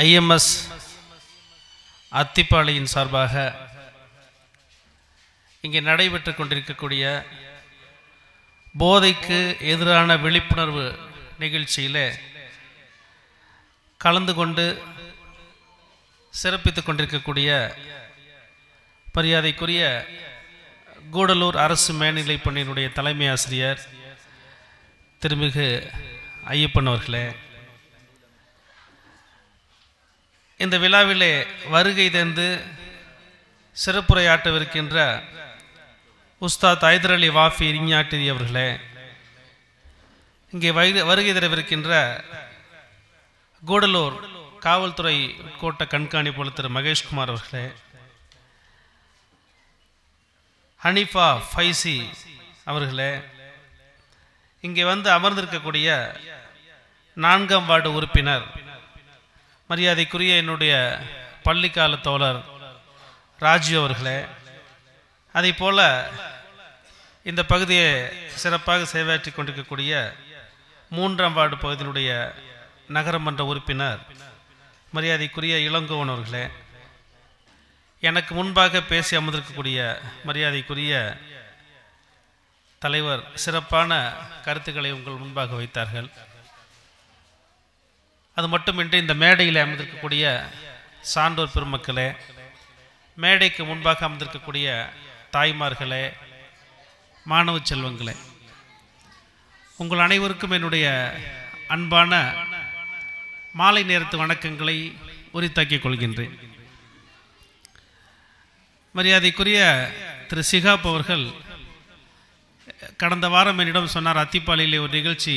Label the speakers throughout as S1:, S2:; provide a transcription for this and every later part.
S1: IMS அத்திப்பாளையின் சார்பாக இங்கே நடைபெற்று கொண்டிருக்கக்கூடிய போதைக்கு எதிரான விழிப்புணர்வு நிகழ்ச்சியில் கலந்து கொண்டு சிறப்பித்துக் கொண்டிருக்கக்கூடிய மரியாதைக்குரிய கூடலூர் அரசு மேல்நிலைப் பள்ளியினுடைய தலைமை ஆசிரியர் திருமிகு ஐயப்பன் அவர்களே, இந்த விழாவிலே வருகை தந்து சிறப்புரையாற்றவிருக்கின்ற உஸ்தாத் ஹைதர் அலி வாஃபி இரிஞாட்டிரி அவர்களே, இங்கே வருகை தரவிருக்கின்ற கூடலூர் காவல்துறை கோட்ட கண்காணிப்பாளர் திரு மகேஷ்குமார் அவர்களே, ஹனீஃபா ஃபைசி அவர்களே, இங்கே வந்து அமர்ந்திருக்கக்கூடிய 4ஆம் வார்டு உறுப்பினர் மரியாதைக்குரிய என்னுடைய பள்ளிக்கால தோழர் ராஜு அவர்களே, அதை போல இந்த பகுதியை சிறப்பாக சேவையாற்றி கொண்டிருக்கக்கூடிய 3ஆம் வார்டு பகுதியினுடைய நகரமன்ற உறுப்பினர் மரியாதைக்குரிய இளங்கோவன் அவர்களே, எனக்கு முன்பாக பேசி அமர்ந்திருக்கக்கூடிய மரியாதைக்குரிய தலைவர் சிறப்பான கருத்துக்களை உங்கள் முன்பாக வைத்தார்கள். அது மட்டுமின்றி இந்த மேடையில் அமர்ந்திருக்கக்கூடிய சான்றோர் பெருமக்களே, மேடைக்கு முன்பாக அமர்ந்திருக்கக்கூடிய தாய்மார்களே, மாணவ செல்வங்களே, உங்கள் அனைவருக்கும் என்னுடைய அன்பான மாலை நேரத்து வணக்கங்களை உரித்தாக்கிக் கொள்கின்றேன். மரியாதைக்குரிய திரு சிகாப் அவர்கள் கடந்த வாரம் என்னிடம் சொன்னார், அத்திப்பாளையிலே ஒரு நிகழ்ச்சி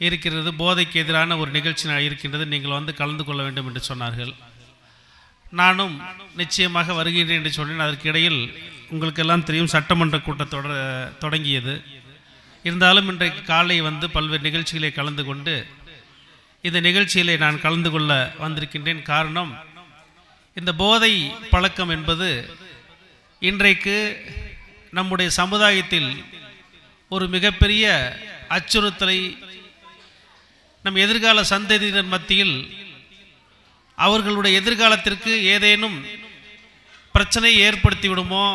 S1: இருக்கிறது, போதைக்கு எதிரான ஒரு நிகழ்ச்சி இருக்கின்றது, நீங்கள் வந்து கலந்து கொள்ள வேண்டும் என்று சொன்னார்கள். நானும் நிச்சயமாக வருகின்றேன் என்று சொன்னேன். அதற்கு இடையில் உங்களுக்கெல்லாம் தெரியும் சட்டமன்ற கூட்டத்தொடர் தொடங்கியது. இருந்தாலும் இன்றைக்கு காலை வந்து பல்வேறு நிகழ்ச்சிகளை கலந்து கொண்டு இந்த நிகழ்ச்சியிலே நான் கலந்து கொள்ள வந்திருக்கின்றேன். காரணம், இந்த போதை பழக்கம் என்பது இன்றைக்கு நம்முடைய சமுதாயத்தில் ஒரு மிகப்பெரிய அச்சுறுத்தலை நம் எதிர்கால சந்ததியினர் மத்தியில் அவர்களுடைய எதிர்காலத்திற்கு ஏதேனும் பிரச்சனை ஏற்படுத்தி விடுமோ,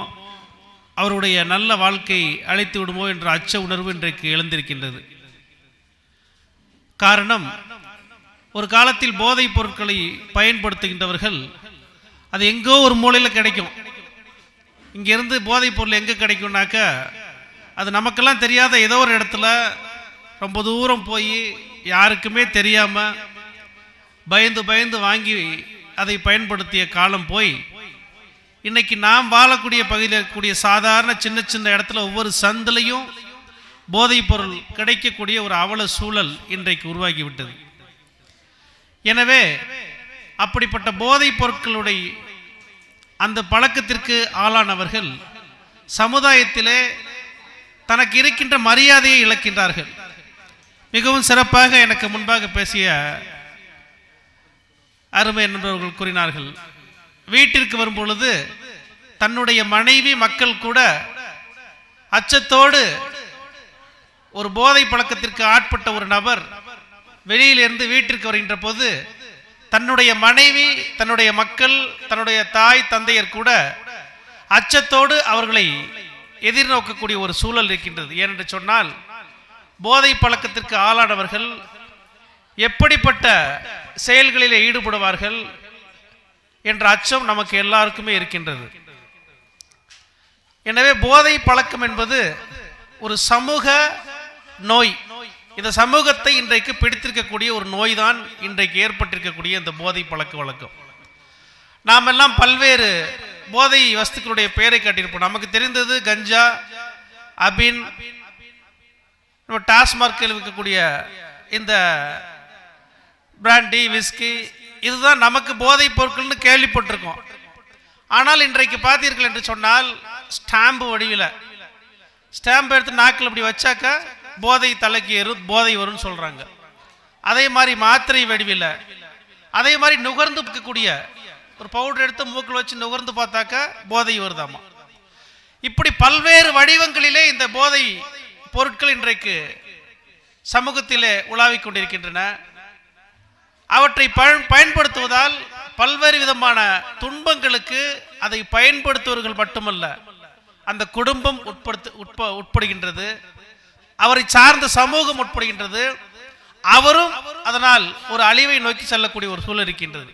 S1: அவருடைய நல்ல வாழ்க்கை அழைத்து விடுமோ என்ற அச்ச உணர்வு இன்றைக்கு எழுந்திருக்கின்றது. காரணம், ஒரு காலத்தில் போதைப் பொருட்களை பயன்படுத்துகின்றவர்கள் அது எங்கோ ஒரு மூலையில் கிடைக்கும். இங்கிருந்து போதைப் பொருள் எங்கே கிடைக்கும்னாக்க அது நமக்கெல்லாம் தெரியாத ஏதோ ஒரு இடத்துல ரொம்ப தூரம் போய் யாருக்குமே தெரியாமல் பயந்து பயந்து வாங்கி அதை பயன்படுத்திய காலம் போய் இன்னைக்கு நாம் வாழக்கூடிய பகுதியில் இருக்கக்கூடிய சாதாரண சின்ன சின்ன இடத்துல ஒவ்வொரு சந்திலையும் போதைப் பொருள் கிடைக்கக்கூடிய ஒரு அவல சூழல் இன்றைக்கு உருவாகிவிட்டது. எனவே அப்படிப்பட்ட போதைப் பொருட்களுடைய அந்த பழக்கத்திற்கு ஆளானவர்கள் சமுதாயத்திலே தனக்கு இருக்கின்ற மரியாதையை இழக்கின்றார்கள். மிகவும் சிறப்பாக எனக்கு முன்பாக பேசிய அருமை நண்பர்கள் கூறினார்கள், வீட்டிற்கு வரும் பொழுது தன்னுடைய மனைவி மக்கள் கூட அச்சத்தோடு ஒரு போதை பழக்கத்திற்கு ஆட்பட்ட ஒரு நபர் வெளியிலிருந்து வீட்டிற்கு வருகின்ற போது தன்னுடைய மனைவி, தன்னுடைய மக்கள், தன்னுடைய தாய் தந்தையர் கூட அச்சத்தோடு அவர்களை எதிர்நோக்கக்கூடிய ஒரு சூழல் இருக்கின்றது. ஏனென்று சொன்னால், போதை பழக்கத்திற்கு ஆளானவர்கள் எப்படிப்பட்ட செயல்களில் ஈடுபடுவார்கள் என்ற அச்சம் நமக்கு எல்லாருக்குமே இருக்கின்றது. எனவே போதை பழக்கம் என்பது ஒரு சமூக நோய். இந்த சமூகத்தை இன்றைக்கு பிடித்திருக்கக்கூடிய ஒரு நோய் தான் இன்றைக்கு ஏற்பட்டிருக்கக்கூடிய இந்த போதை பழக்க வழக்கம். நாம் எல்லாம் பல்வேறு போதை வஸ்துக்களுடைய பெயரை காட்டியிருப்போம். நமக்கு தெரிந்தது கஞ்சா, அபின், நம்ம டாஸ்மார்க்கில் இருக்கக்கூடிய இந்த பிராண்டி, விஸ்கி, இதுதான் நமக்கு போதைப் பொருட்கள்னு கேள்விப்பட்டிருக்கோம். ஆனால் இன்றைக்கு பார்த்தீர்கள் என்று சொன்னால் ஸ்டாம்பு வடிவில் ஸ்டாம்பு எடுத்து நாக்கில் அப்படி வச்சாக்கா போதை தலைக்கு போதை வரும்னு சொல்றாங்க. அதே மாதிரி மாத்திரை வடிவில், அதே மாதிரி நுகர்ந்து இருக்கக்கூடிய ஒரு பவுடர் எடுத்து மூக்கில் வச்சு நுகர்ந்து பார்த்தாக்கா போதை வருதாமா. இப்படி பல்வேறு வடிவங்களிலே இந்த போதை பொருட்கள் இன்றைக்கு சமூகத்திலே உலாவிக் கொண்டிருக்கின்றன. அவற்றை பயன்படுத்துவதால் பல்வேறு விதமான துன்பங்களுக்கு அதை பயன்படுத்துவர்கள் மட்டுமல்ல, அந்த குடும்பம் உட்படுகின்றது, அவரை சார்ந்த சமூகம் உட்படுகின்றது. அவரும் அதனால் ஒரு அழிவை நோக்கி செல்லக்கூடிய ஒரு சூழல் இருக்கின்றது.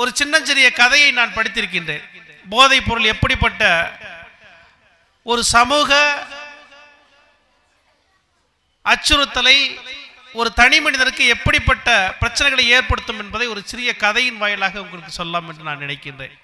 S1: ஒரு சின்னஞ்சிறிய கதையை நான் படித்திருக்கின்றேன். போதைப் பொருள் எப்படிப்பட்ட ஒரு சமூக அச்சுறுத்தலை ஒரு தனி மனிதனுக்கு எப்படிப்பட்ட பிரச்சனைகளை ஏற்படுத்தும் என்பதை ஒரு சிறிய கதையின் வாயிலாக உங்களுக்கு சொல்லலாம் என்று நான் நினைக்கின்றேன்.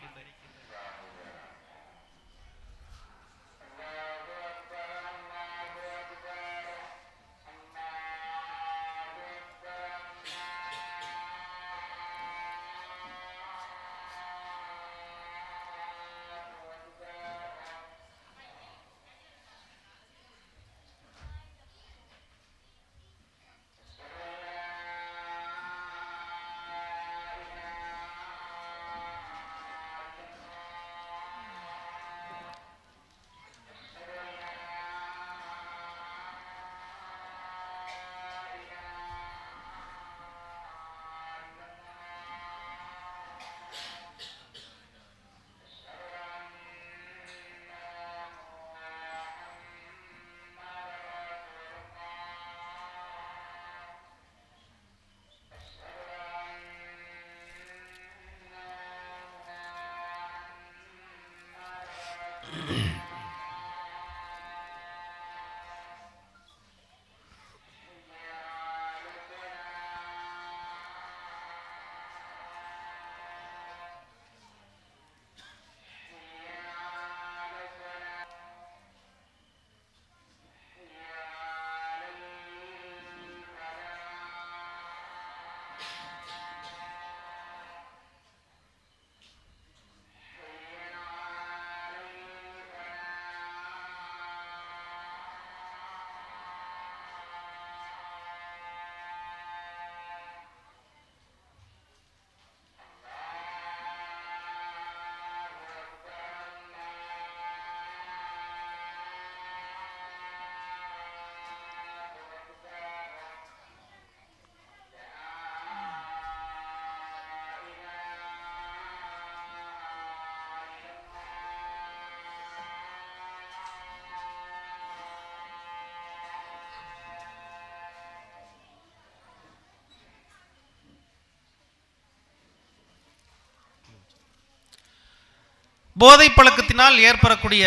S1: போதை பழக்கத்தினால் ஏற்படக்கூடிய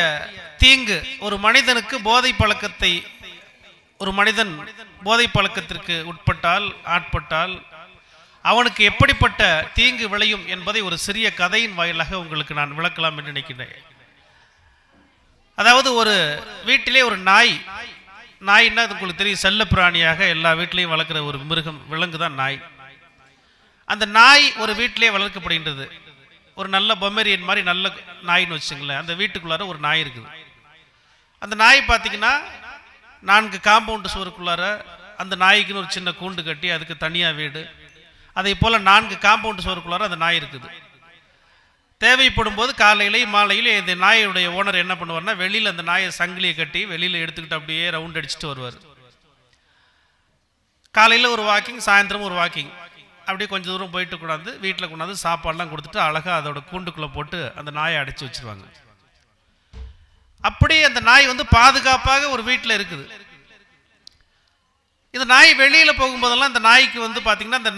S1: தீங்கு, ஒரு மனிதனுக்கு ஒரு மனிதன் போதை பழக்கத்திற்கு ஆட்பட்டால் அவனுக்கு எப்படிப்பட்ட தீங்கு விளையும் என்பதை ஒரு சிறிய கதையின் வாயிலாக உங்களுக்கு நான் விளக்கலாம் என்று நினைக்கிறேன். அதாவது ஒரு வீட்டிலே ஒரு நாய்னா உங்களுக்கு தெரியும், செல்ல பிராணியாக எல்லா வீட்டிலையும் வளர்க்குற ஒரு விலங்கு தான் நாய். அந்த நாய் ஒரு வீட்டிலே வளர்க்கப்படுகின்றது. ஒரு நல்ல பொமேரியன் மாதிரி நல்ல நாயின்னு வச்சுங்களேன். அந்த வீட்டுக்குள்ளார ஒரு நாய் இருக்குது. அந்த நாய் பார்த்தீங்கன்னா 4 காம்பவுண்டு சுவருக்குள்ளார அந்த நாய்க்குன்னு ஒரு சின்ன கூண்டு கட்டி அதுக்கு தனியாக வீடு, அதே போல் 4 காம்பவுண்டு சுவருக்குள்ளார அந்த நாய் இருக்குது. தேவைப்படும் போது காலையிலையும் மாலையிலையும் இந்த நாயுடைய ஓனர் என்ன பண்ணுவார்னா, வெளியில் அந்த நாயை சங்கிலியை கட்டி வெளியில் எடுத்துக்கிட்டு அப்படியே ரவுண்ட் அடிச்சுட்டு வருவார். காலையில் ஒரு வாக்கிங், சாயந்தரம் ஒரு வாக்கிங், அப்படியே கொஞ்சம் தூரம் போயிட்டு கொண்டாந்து வீட்டில் கொண்டாந்து சாப்பாடெலாம் கொடுத்துட்டு அழகாக அதோட கூண்டுக்குள்ளே போட்டு அந்த நாயை அடைச்சி வச்சுருவாங்க. அப்படி அந்த நாய் பாதுகாப்பாக ஒரு வீட்டில் இருக்குது. இந்த நாய் வெளியில் போகும்போதெல்லாம் இந்த நாய்க்கு பார்த்தீங்கன்னா, இந்த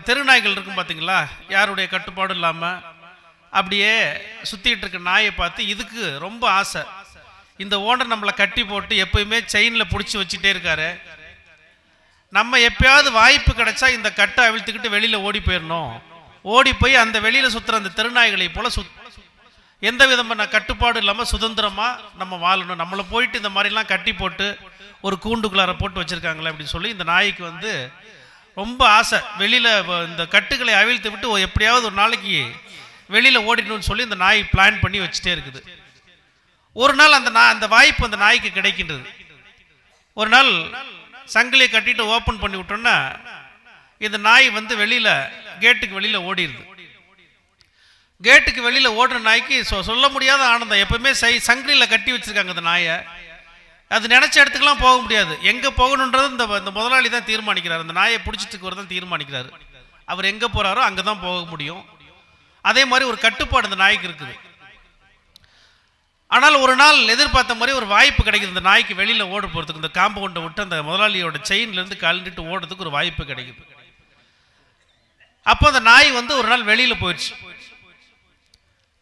S1: தெரு நாய்கள் இருக்கும் பார்த்தீங்களா, யாருடைய கட்டுப்பாடும் இல்லாமல் அப்படியே சுற்றிக்கிட்டு இருக்க நாயை பார்த்து இதுக்கு ரொம்ப ஆசை. இந்த ஓனர் நம்மளை கட்டி போட்டு எப்பயுமே செயினில் பிடிச்சி வச்சுட்டே இருக்காரு, நம்ம எப்பயாவது வாய்ப்பு கிடைச்சா இந்த கட்டை அவிழ்த்துக்கிட்டு வெளியில் ஓடி போயிடணும், ஓடி போய் அந்த வெளியில் சுற்றுற அந்த தெருநாய்களை போல எந்த விதமான கட்டுப்பாடு இல்லாமல் சுதந்திரமாக நம்ம வாழணும், நம்மளை போயிட்டு இந்த மாதிரிலாம் கட்டி போட்டு ஒரு கூண்டுக்குள்ளார போட்டு வச்சுருக்காங்களே அப்படின்னு சொல்லி இந்த நாய்க்கு ரொம்ப ஆசை. வெளியில் இந்த கட்டுகளை அவிழ்த்து விட்டு எப்படியாவது ஒரு நாளைக்கு வெளியில் ஓடிடணும்னு சொல்லி இந்த நாய் பிளான் பண்ணி வச்சுட்டே இருக்குது. ஒரு நாள் அந்த வாய்ப்பு அந்த நாய்க்கு கிடைக்கின்றது. ஒரு நாள் சங்கிலியை கட்டிட்டு ஓப்பன் பண்ணி விட்டோன்னா இந்த நாய் வெளியில் கேட்டுக்கு வெளியில் ஓடிடுது. கேட்டுக்கு வெளியில் ஓடுற நாய்க்கு சொல்ல முடியாத ஆனந்தம். எப்பவுமே சங்கிலியில் கட்டி வச்சிருக்காங்க அந்த நாயை, அது நினைச்ச இடத்துக்குலாம் போக முடியாது. எங்க போகணுன்றது இந்த முதலாளி தான் தீர்மானிக்கிறார். அந்த நாயை பிடிச்சிட்டு தான் தீர்மானிக்கிறாரு. அவர் எங்க போறாரோ அங்கதான் போக முடியும். அதே மாதிரி ஒரு கட்டுப்பாடு அந்த நாய்க்கு இருக்குது. ஆனால் ஒரு நாள் எதிர்பார்த்த மாதிரி ஒரு வாய்ப்பு கிடைக்குது. இந்த நாய்க்கு வெளியில ஓட போறதுக்கு, இந்த காம்பவுண்டை விட்டு அந்த முதலாளியோட செயின்ல இருந்து கழண்டிட்டு ஓடுறதுக்கு ஒரு வாய்ப்பு கிடைக்குது. அப்போ அந்த நாய் வந்து ஒரு நாள் வெளியில போயிடுச்சு.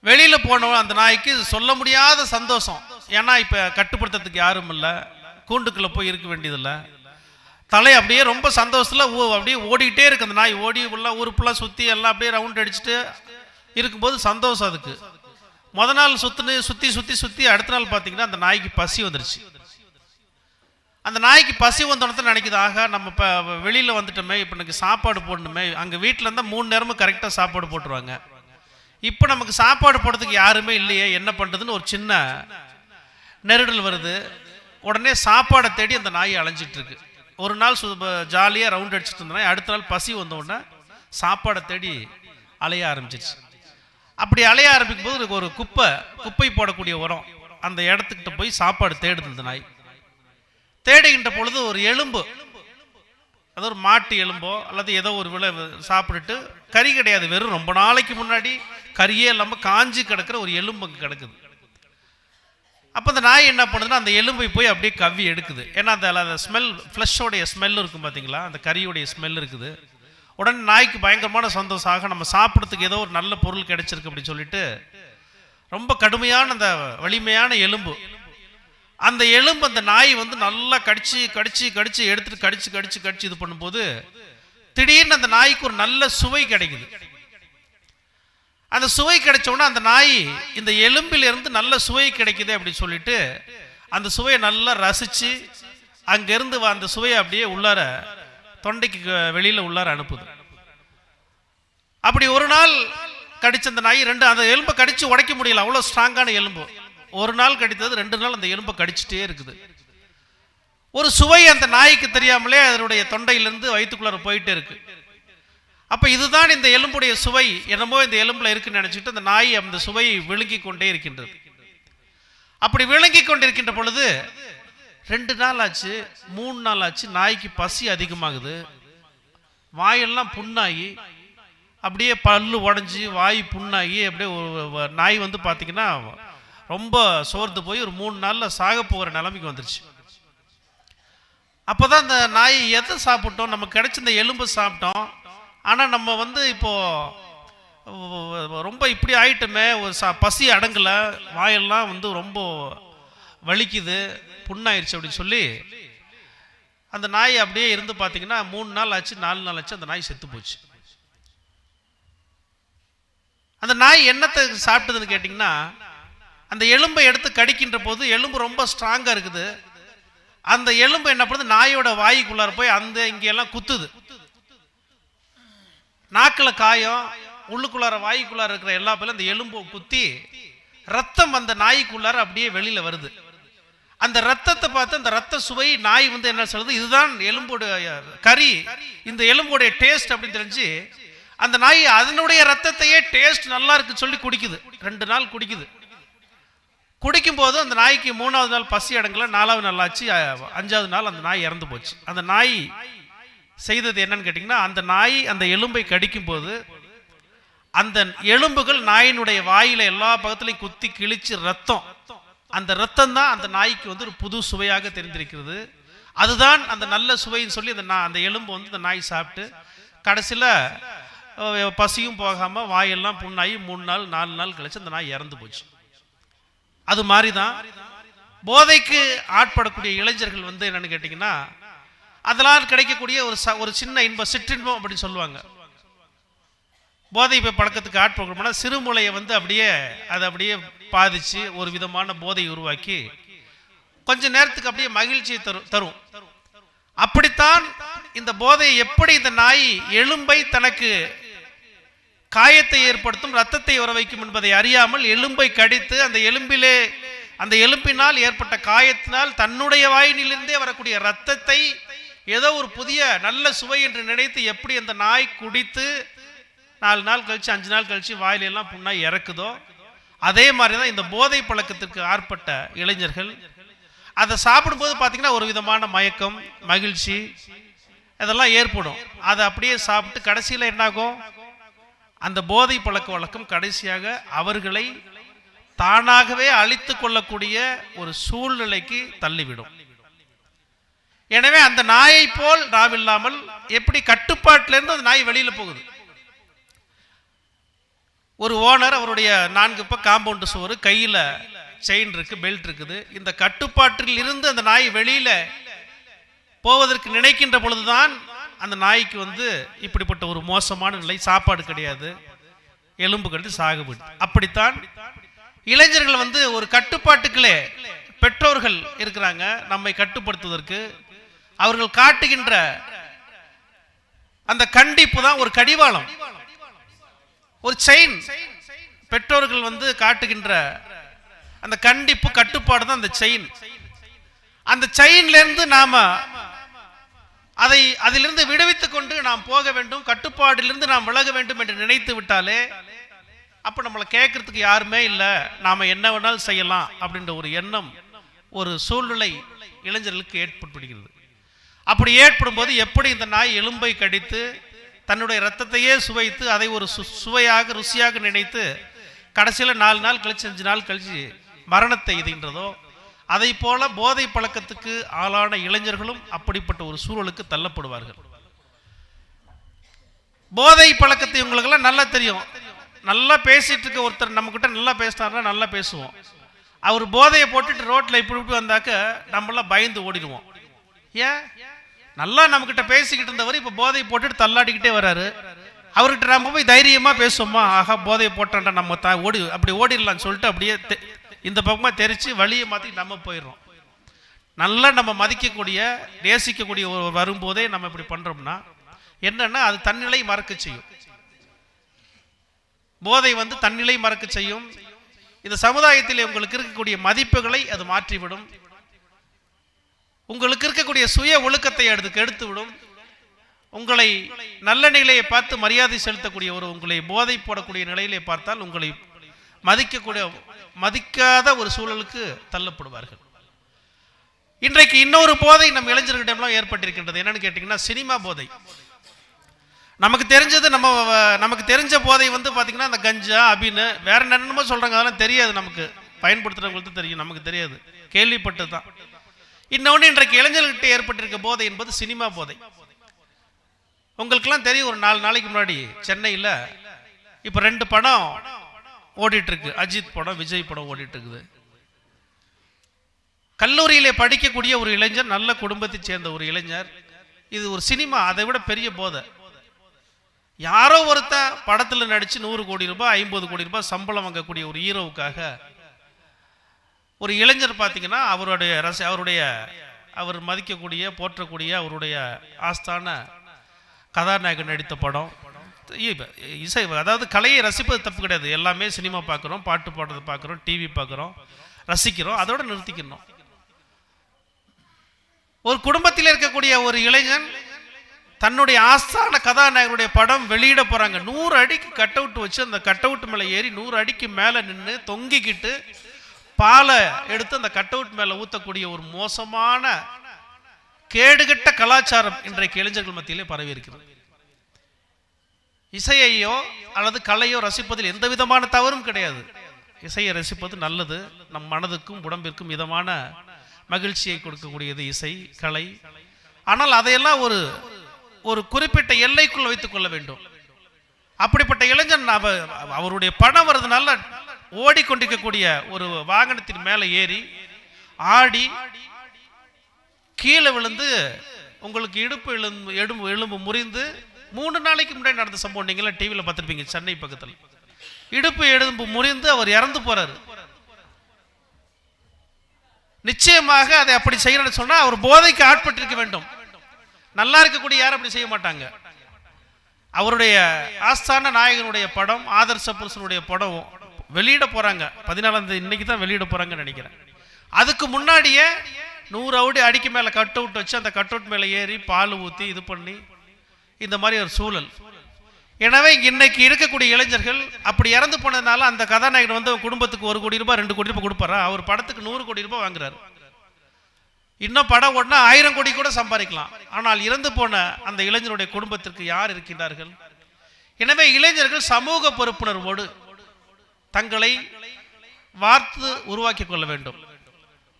S1: வெளியில போன அந்த நாய்க்கு சொல்ல முடியாத சந்தோஷம். ஏன்னா இப்ப கட்டுப்படுத்துறதுக்கு யாரும் இல்லை, கூண்டுக்குள்ள போய் இருக்க வேண்டியதில்லை. தலை அப்படியே ரொம்ப சந்தோஷத்துல அப்படியே ஓடிக்கிட்டே இருக்கு. அந்த நாய் ஓடி ஃபுல்லா ஊரு ஃபுல்லா சுத்தி எல்லாம் அப்படியே ரவுண்ட் அடிச்சுட்டு இருக்கும்போது சந்தோஷம் அதுக்கு. முத நாள் சுத்தி சுத்தி சுத்தி அடுத்த நாள் பார்த்தீங்கன்னா அந்த நாய்க்கு பசி வந்துருச்சு. அந்த நாய்க்கு பசி வந்தோன்னு நினைக்குது, ஆகா நம்ம இப்போ வெளியில் வந்துட்டோமே, இப்போ எனக்கு சாப்பாடு போடணுமே. அங்கே வீட்டில் இருந்தால் 3 நேரமும் கரெக்டாக சாப்பாடு போட்டுருவாங்க. இப்போ நமக்கு சாப்பாடு போடுறதுக்கு யாருமே இல்லையே, என்ன பண்ணுறதுன்னு ஒரு சின்ன நெருடல் வருது. உடனே சாப்பாடை தேடி அந்த நாயை அலைஞ்சிட்டு இருக்கு. ஒரு நாள் ஜாலியாக ரவுண்ட் அடிச்சுட்டு இருந்த நாய் அடுத்த நாள் பசி வந்த உடனே சாப்பாடை தேடி அலைய ஆரம்பிச்சிருச்சு. அப்படி அலைய ஆரம்பிக்கும் போது ஒரு குப்பை போடக்கூடிய உரம் அந்த இடத்துக்கிட்ட போய் சாப்பாடு தேடுது. இந்த நாய் தேடுகின்ற பொழுது ஒரு எலும்பு, அது ஒரு மாட்டு எலும்போ அல்லது ஏதோ ஒரு விலை சாப்பிட்டுட்டு, கறி கிடையாது, வெறும் ரொம்ப நாளைக்கு முன்னாடி கறியே இல்லாமல் காஞ்சி கிடக்கிற ஒரு எலும்பு அங்கே கிடக்குது. அப்போ அந்த நாய் என்ன பண்ணுதுன்னா அந்த எலும்பை போய் அப்படியே கவ்வி எடுக்குது. ஏன்னா அந்த ஸ்மெல், ஃப்ளஷோடைய ஸ்மெல் இருக்கும் பார்த்தீங்களா, அந்த கறியோடைய ஸ்மெல் இருக்குது. உடனே நாய்க்கு பயங்கரமான சந்தோஷமாக நம்ம சாப்பிட்றதுக்கு ஏதோ ஒரு நல்ல பொருள் கிடைச்சிருக்கு அப்படின்னு சொல்லிட்டு ரொம்ப கடுமையான அந்த வலிமையான எலும்பு, அந்த எலும்பு அந்த நாய் வந்து நல்லா கடிச்சு கடிச்சு கடிச்சு எடுத்துட்டு கடிச்சு கடிச்சு கடிச்சு இது பண்ணும்போது திடீர்னு அந்த நாய்க்கு ஒரு நல்ல சுவை கிடைக்குது. அந்த சுவை கிடைச்ச உடனே அந்த நாய் இந்த எலும்பில் இருந்து நல்ல சுவை கிடைக்குது அப்படின்னு சொல்லிட்டு அந்த சுவையை நல்லா ரசிச்சு அங்கிருந்து அந்த சுவையை அப்படியே உள்ளார தொண்டைக்கு வெளியில உள்ளார அனுப்புது. அப்படி ஒரு நாள் கடிச்ச அந்த நாய் அந்த எலும்பை கடிச்சு உடைக்க முடியல, அவ்வளவு ஸ்ட்ராங்கான எலும்பு. ஒரு நாள் கடித்தது 2 நாள் அந்த எலும்பை கடிச்சிட்டே இருக்குது. ஒரு சுவை அந்த நாய்க்கு தெரியாமலே அதனுடைய தொண்டையிலிருந்து வயிற்றுக்குள்ளார போயிட்டே இருக்கு. அப்ப இதுதான் இந்த எலும்புடைய சுவை, என்னமோ இந்த எலும்புல இருக்குன்னு நினைச்சிட்டு அந்த நாய் அந்த சுவையை விழுங்கி கொண்டே இருக்கின்றது. அப்படி விழுங்கி கொண்டிருக்கின்ற பொழுது 2 நாள் ஆச்சு, 3 நாள் ஆச்சு, நாய்க்கு பசி அதிகமாகுது. வாயெல்லாம் புண்ணாகி அப்படியே பல்லு உடஞ்சி வாய் புண்ணாகி அப்படியே நாய் வந்து பார்த்தீங்கன்னா ரொம்ப சோர்ந்து போய் ஒரு 3 நாள்ல சாக போகிற நிலைமைக்கு வந்துருச்சு. அப்போதான் அந்த நாய் எதை சாப்பிட்டோம், நமக்கு கிடைச்ச இந்த எலும்பு சாப்பிட்டோம், ஆனால் நம்ம வந்து இப்போ ரொம்ப இப்படி ஆயிட்டுமே, ஒரு பசி அடங்கலை, வாயெல்லாம் வந்து ரொம்ப வலிக்குது, புண்ணாயிருச்சு அப்படின்னு சொல்லி அந்த நாய் அப்படியே இருந்து பார்த்தீங்கன்னா 3 நாள் ஆச்சு, 4 நாள் ஆச்சு, அந்த நாய் செத்து போச்சு. அந்த நாய் என்னத்தை சாப்பிட்டதுன்னு கேட்டிங்கன்னா, அந்த எலும்பை எடுத்து கடிக்கின்ற போது எலும்பு ரொம்ப ஸ்ட்ராங்கா இருக்குது. அந்த எலும்பு என்ன பண்ணுது, நாயோட வாய்க்குள்ளார போய் அந்த இங்கெல்லாம் குத்துது. நாக்கில் காயம், உள்ளுக்குள்ளார வாய்க்குள்ளார இருக்கிற எல்லா பேரும் அந்த எலும்பு குத்தி ரத்தம் அந்த நாய்க்குள்ளார அப்படியே வெளியில வருது. அந்த ரத்தத்தை பார்த்து அந்த ரத்த சுவை நாய் வந்து என்ன சொல்றது, இதுதான் எலும்போடைய கறி, இந்த எலும்போடைய டேஸ்ட் அப்படின்னு தெரிஞ்சு அந்த நாய் அதனுடைய ரத்தத்தையே டேஸ்ட் நல்லா இருக்கு சொல்லி குடிக்குது. 2 நாள் குடிக்குது. குடிக்கும் போது அந்த நாய்க்கு 3வது நாள் பசி அடங்கல, 4வது நாள் ஆச்சு, 5வது நாள் அந்த நாய் இறந்து போச்சு. அந்த நாய் செய்தது என்னன்னு கேட்டீங்கன்னா, அந்த நாய் அந்த எலும்பை கடிக்கும் போது அந்த எலும்புகள் நாயினுடைய வாயில எல்லா பக்கத்திலையும் குத்தி கிழிச்சு ரத்தம், அந்த ரத்தம் தான் அந்த நாய்க்கு வந்து ஒரு புது சுவையாக தெரிந்திருக்கிறது. அதுதான் அந்த நல்ல சுவைன்னு சொல்லி அந்த எலும்பு வந்து அந்த நாய் சாப்பிட்டு கடைசியில் பசியும் போகாம வாயெல்லாம் புண்ணாகி 3 நாள் 4 நாள் கழிச்சு அந்த நாய் இறந்து போச்சு. அது மாதிரிதான் போதைக்கு ஆட்படக்கூடிய இளைஞர்கள் வந்து என்னன்னு கேட்டீங்கன்னா, அதெல்லாம் கிடைக்கக்கூடிய ஒரு சின்ன இன்பம், சிற்றின்பம் அப்படின்னு சொல்லுவாங்க. போதை பழக்கத்துக்கு ஆட்படுறோம்னா சிறுமூளையை வந்து அதை அப்படியே பாதிச்சு ஒரு விதமான போதை உருவாக்கி கொஞ்ச நேரத்துக்கு அப்படியே மகிழ்ச்சியை தரும். அப்படித்தான் இந்த போதையை எப்படி இந்த நாய் எலும்பை தனக்கு காயத்தை ஏற்படுத்தும், ரத்தத்தை உற வைக்கும் என்பதை அறியாமல் எலும்பை கடித்து அந்த எலும்பினால் ஏற்பட்ட காயத்தினால் தன்னுடைய வாயினிலிருந்தே வரக்கூடிய ரத்தத்தை ஏதோ ஒரு புதிய நல்ல சுவை என்று நினைத்து எப்படி அந்த நாய் குடித்து 4 நாள் கழிச்சு 5 நாள் கழிச்சு வாயிலெல்லாம் புண்ணாய் இறக்குதோ, அதே மாதிரி தான் இந்த போதை பழக்கத்திற்கு ஆட்பட்ட இளைஞர்கள் அதை சாப்பிடும்போது பார்த்தீங்கன்னா ஒரு விதமான மயக்கம், மகிழ்ச்சி இதெல்லாம் ஏற்படும். அதை அப்படியே சாப்பிட்டு கடைசியில் என்னாகும், அந்த போதை பழக்க வழக்கம் கடைசியாக அவர்களை தானாகவே அழித்து கொள்ளக்கூடிய ஒரு சூழ்நிலைக்கு தள்ளிவிடும். எனவே அந்த நாயை போல் நாம் இல்லாமல் எப்படி கட்டுப்பாட்டிலிருந்து அந்த நாய் வெளியில் போகுது. ஒரு ஓனர், அவருடைய 4 பக்கம் காம்பவுண்டு சுவர், கையில் செயின் இருக்கு, பெல்ட் இருக்குது. இந்த கட்டுப்பாட்டில் இருந்து அந்த நாய் வெளியில போவதற்கு நினைக்கின்ற பொழுதுதான் அந்த நாய்க்கு இப்படிப்பட்ட ஒரு மோசமான நிலை, சாப்பாடு கிடையாது, எலும்பு கடித்து சாகுபடி. அப்படித்தான் இளைஞர்கள் ஒரு கட்டுப்பாட்டுக்களே பெற்றோர்கள் இருக்கிறாங்க. நம்மை கட்டுப்படுத்துவதற்கு அவர்கள் காட்டுகின்ற அந்த கண்டிப்பு தான் ஒரு கடிவாளம், ஒரு செயின். பெற்றோர்கள் காட்டுகின்ற அந்த கண்டிப்பு, கட்டுப்பாடு தான் அந்த செயின். அந்த செயின்ல இருந்து நாம அதிலிருந்து விடுவித்துக் கொண்டு நாம் போக வேண்டும், கட்டுப்பாடிலிருந்து நாம் விலக வேண்டும் என்று நினைத்து விட்டாலே அப்ப நம்மளை கேட்கறதுக்கு யாருமே இல்லை, நாம என்ன வேணாலும் செய்யலாம் அப்படின்ற ஒரு எண்ணம், ஒரு சூழ்நிலை இளைஞர்களுக்கு ஏற்படுகிறது. அப்படி ஏற்படும் போது எப்படி இந்த நாய் எலும்பை கடித்து தன்னுடைய ரத்தத்தையே சுவைத்து அதை ஒரு சுவையாக ருசியாக நினைத்து கடைசியில் 4 நாள் கழிச்சு 5 நாள் கழிச்சு மரணத்தை எய்துகின்றதோ, அதை போல போதை பழக்கத்துக்கு ஆளான இளைஞர்களும் அப்படிப்பட்ட ஒரு சூழலுக்கு தள்ளப்படுவார்கள். போதை பழக்கத்தை உங்களுக்கெல்லாம் நல்லா தெரியும். நல்லா பேசிட்டு இருக்க ஒருத்தர் நம்ம கிட்ட நல்லா பேசினார்னா நல்லா பேசுவோம். அவர் போதையை போட்டுட்டு ரோட்ல இப்படி வந்தாக்க நம்மளாம் பயந்து ஓடிடுவோம். ஏன்? நல்லா நம்ம கிட்ட பேசிக்கிட்டு இருந்தவர் இப்ப போதையை போட்டுட்டு தள்ளாடிக்கிட்டே வர்றாரு. அவர்கிட்ட நம்ம போய் தைரியமா பேசுவோமா? ஆஹா, போதையை போட்டான்டா, நம்ம அப்படி ஓடிடலாம்னு சொல்லிட்டு அப்படியே இந்த பக்கமா தெரிச்சு வழியை மாத்தி நம்ம போயிடுறோம். நல்லா நம்ம மதிக்கக்கூடிய நேசிக்கக்கூடிய வரும்போதே நம்ம இப்படி பண்றோம்னா என்னன்னா, அது தன்னிலை மறக்க செய்யும். போதை தன்னிலை மறக்க செய்யும். இந்த சமுதாயத்தில் உங்களுக்கு இருக்கக்கூடிய மதிப்புகளை அது மாற்றிவிடும். உங்களுக்கு இருக்கக்கூடிய சுய ஒழுக்கத்தை எடுத்து விடும். உங்களை நல்ல நிலையை பார்த்து மரியாதை செலுத்தக்கூடிய உங்களை போதை போடக்கூடிய நிலையிலே பார்த்தால் உங்களை மதிக்காத ஒரு சூழலுக்கு தள்ளப்படுவார்கள். இன்றைக்கு இன்னொரு போதை நம் இளைஞர்களிடம்லாம் ஏற்பட்டிருக்கின்றது. என்னன்னு கேட்டீங்கன்னா, சினிமா போதை. நமக்கு தெரிஞ்ச போதை பாத்தீங்கன்னா அந்த கஞ்சா, அபின்னு, வேற என்னென்னமோ சொல்றாங்க, அதெல்லாம் தெரியாது. நமக்கு பயன்படுத்துறவங்களுக்கு தெரியும், நமக்கு தெரியாது, கேள்விப்பட்டதுதான். இன்னொன்று, இன்றைக்கு இளைஞர்கிட்ட ஏற்பட்டிருக்க போதை என்பது சினிமா போதை. உங்களுக்கெல்லாம் தெரியும், ஒரு 4 நாளைக்கு முன்னாடி சென்னையில் இப்போ 2 படம் ஓடிட்டு இருக்கு. அஜித் படம், விஜய் படம் ஓடிட்டு இருக்குது. கல்லூரியிலே படிக்கக்கூடிய ஒரு இளைஞர், நல்ல குடும்பத்தை சேர்ந்த ஒரு இளைஞர், இது ஒரு சினிமா, அதை விட பெரிய போதை. யாரோ ஒருத்தன் படத்தில் நடிச்சு 100 கோடி ரூபாய் 50 கோடி ரூபாய் சம்பளம் வாங்கக்கூடிய ஒரு ஹீரோவுக்காக ஒரு இளைஞர் பார்த்தீங்கன்னா அவர் மதிக்கக்கூடிய போற்றக்கூடிய அவருடைய ஆஸ்தான கதாநாயகன் நடித்த படம், இசை, அதாவது கலையை ரசிப்பது தப்பு கிடையாது. எல்லாமே சினிமா பார்க்குறோம், பாட்டு பாடுறதை பார்க்குறோம், டிவி பார்க்குறோம், ரசிக்கிறோம், அதோட நிறுத்திக்கணும். ஒரு குடும்பத்தில் இருக்கக்கூடிய ஒரு இளைஞன் தன்னுடைய ஆஸ்தான கதாநாயகனுடைய படம் வெளியிட போறாங்க. 100 அடிக்கு கட் அவுட் வச்சு அந்த கட் அவுட் மேலே ஏறி 100 அடிக்கு மேலே நின்று தொங்கிக்கிட்டு பாலை எடுத்து அந்த கட் அவுட் மேலே ஊற்றக்கூடிய ஒரு மோசமான கேடுகட்ட கலாச்சாரம் இன்றைக்கு இளைஞர்கள் மத்தியிலே பரவி இருக்கிறது. இசையையோ அல்லது கலையோ ரசிப்பதில் எந்த விதமான தவறும் கிடையாது. இசையை ரசிப்பது நல்லது, நம் மனதுக்கும் உடம்பிற்கும் மிதமான மகிழ்ச்சியை கொடுக்கக்கூடியது இசை, கலை. ஆனால் அதையெல்லாம் ஒரு குறிப்பிட்ட எல்லைக்குள் வைத்துக் கொள்ள வேண்டும். அப்படிப்பட்ட இளைஞன் அவருடைய பணம் வருதுனால ஓடிக்கொண்டிருக்கக்கூடிய ஒரு வாகனத்தின் மேலே ஏறி ஆடி கீழே விழுந்து உங்களுக்கு இடுப்பு எலும்பு முறிந்து 3 நாளைக்கு முன்னாடி நடந்த சம்பவம் நீங்களா டிவியில் பார்த்துருப்பீங்க. சென்னை பக்கத்தில் இடுப்பு எலும்பு முறிந்து அவர் இறந்து போறாரு. நிச்சயமாக அதை அப்படி செய்யணும்னு சொன்னா அவர் போதைக்கு ஆட்பட்டிருக்க வேண்டும். நல்லா இருக்கக்கூடிய யாரும் அப்படி செய்ய மாட்டாங்க. அவருடைய ஆஸ்தான நாயகனுடைய படம், ஆதர்ச புருஷனுடைய படம் வெளியிட போறாங்க. 14ஆம் தேதி இன்னைக்கு தான் வெளியிட போறாங்கன்னு நினைக்கிறேன். அதுக்கு முன்னாடியே 100 அடிக்கு மேல கட் அவுட் வச்சு அந்த கட் அவுட் மேல ஏறி பால் ஊத்தி இது பண்ணி இந்த மாதிரி ஒரு சூழல். எனவே இன்னைக்கு இருக்கக்கூடிய இளைஞர்கள் அப்படி இறந்து போனதுனால அந்த கதாநாயகன் குடும்பத்துக்கு 1 கோடி ரூபாய் 2 கோடி ரூபாய் கொடுப்பாரா? அவர் படத்துக்கு 100 கோடி ரூபாய் வாங்குறாரு. இன்னும் படம் ஓடினா 1000 கோடி கூட சம்பாதிக்கலாம். ஆனால் இறந்து போன அந்த இளைஞருடைய குடும்பத்திற்கு யார் இருக்கின்றார்கள்? எனவே இளைஞர்கள் சமூக பொறுப்புணர்வோடு தங்களை வார்த்து உருவாக்கி கொள்ள வேண்டும்.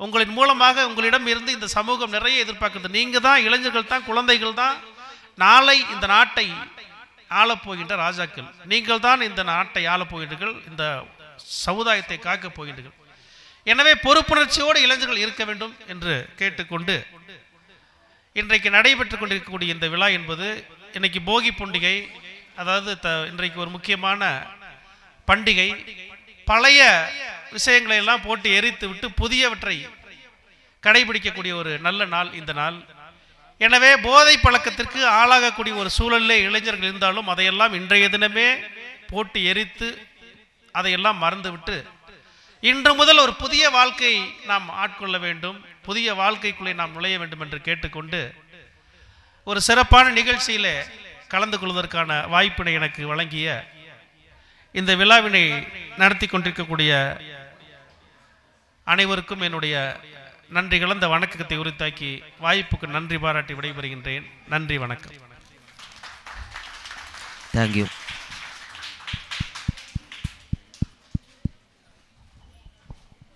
S1: உங்களின் மூலமாக உங்களிடம் இருந்து இந்த சமூகம் நிறைய எதிர்பார்க்கிறது. நீங்க தான், இளைஞர்கள் தான், குழந்தைகள் தான் நாளை இந்த நாட்டை ஆளப்போகின்ற ராஜாக்கள். நீங்கள் தான் இந்த நாட்டை ஆளப்போகின்றீர்கள், இந்த சமுதாயத்தை காக்கப் போகின்றீர்கள். எனவே பொறுப்புணர்ச்சியோடு இளைஞர்கள் இருக்க வேண்டும் என்று கேட்டுக்கொண்டு இன்றைக்கு நடைபெற்றுக் கொண்டிருக்கக்கூடிய இந்த விழா என்பது இன்னைக்கு போகி பண்டிகை, அதாவது இன்றைக்கு ஒரு முக்கியமான பண்டிகை. பழைய விஷயங்களை எல்லாம் போட்டு எரித்து விட்டு புதியவற்றை கடைபிடிக்கக்கூடிய ஒரு நல்ல நாள் இந்த நாள். எனவே போதை பழக்கத்திற்கு ஆளாகக்கூடிய ஒரு சூழலிலே இளைஞர்கள் இருந்தாலும் அதையெல்லாம் இன்றைய தினமே போட்டு எரித்து அதையெல்லாம் மறந்துவிட்டு இன்று முதல் ஒரு புதிய வாழ்க்கை நாம் ஆட்கொள்ள வேண்டும், புதிய வாழ்க்கைக்குள்ளே நாம் நுழைய வேண்டும் என்று கேட்டுக்கொண்டு ஒரு சிறப்பான நிகழ்ச்சியிலே கலந்து கொள்வதற்கான வாய்ப்பினை எனக்கு வழங்கிய இந்த விழாவினை நடத்தி கொண்டிருக்கக்கூடிய அனைவருக்கும் என்னுடைய நன்றி கலந்த வணக்கத்தை உரித்தாக்கி வாய்ப்புக்கு நன்றி பாராட்டி விடைபெறுகின்றேன். நன்றி, வணக்கம்.
S2: தேங்க்யூ.